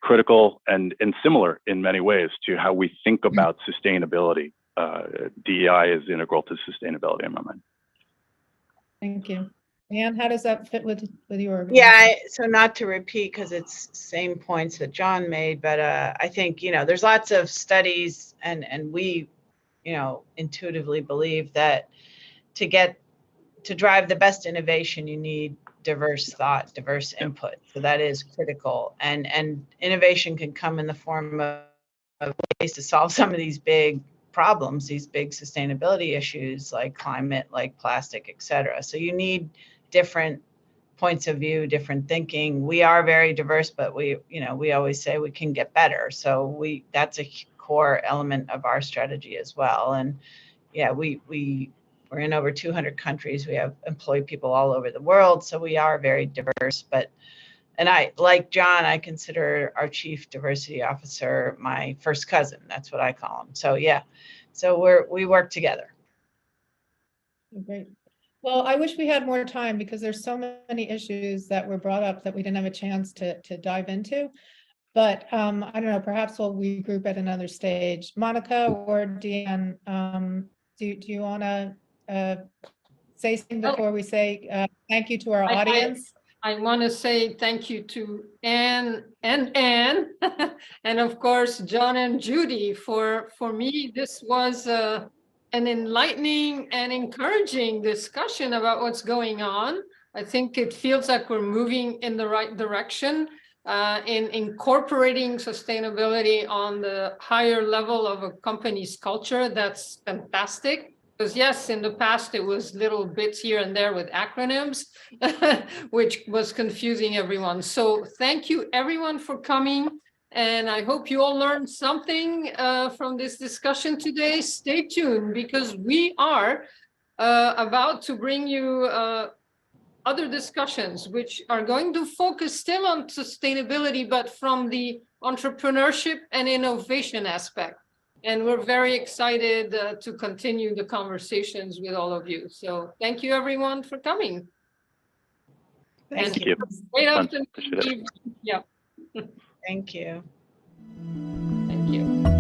critical and similar in many ways to how we think about sustainability. DEI is integral to sustainability in my mind. Thank you. Anne, how does that fit with your organization? Yeah, so not to repeat, because it's same points that John made, but I think, there's lots of studies, and we, intuitively believe that to drive the best innovation, you need diverse thought, diverse input. So that is critical. And innovation can come in the form of ways to solve some of these big problems, these big sustainability issues like climate, like plastic, et cetera. So you need different points of view, different thinking. We are very diverse, but we always say we can get better. So that's a core element of our strategy as well. And yeah, we We're in over 200 countries. We have employed people all over the world, so we are very diverse. And I, like John, I consider our Chief Diversity Officer my first cousin. That's what I call him. So yeah, so we work together. Great. Well, I wish we had more time because there's so many issues that were brought up that we didn't have a chance to dive into. But I don't know, perhaps we'll regroup at another stage. Monica or Deanne, do you want to say something before we say thank you to our audience? I want to say thank you to Anne and Anne, and of course, John and Judy. For me, this was an enlightening and encouraging discussion about what's going on. I think it feels like we're moving in the right direction in incorporating sustainability on the higher level of a company's culture. That's fantastic. Because yes, in the past, it was little bits here and there with acronyms, which was confusing everyone. So thank you everyone for coming. And I hope you all learned something from this discussion today. Stay tuned because we are about to bring you other discussions, which are going to focus still on sustainability, but from the entrepreneurship and innovation aspect. And we're very excited to continue the conversations with all of you. So thank you everyone for coming. Thank you. Great Fun. afternoon. Appreciate it. Yeah. Thank you. Thank you.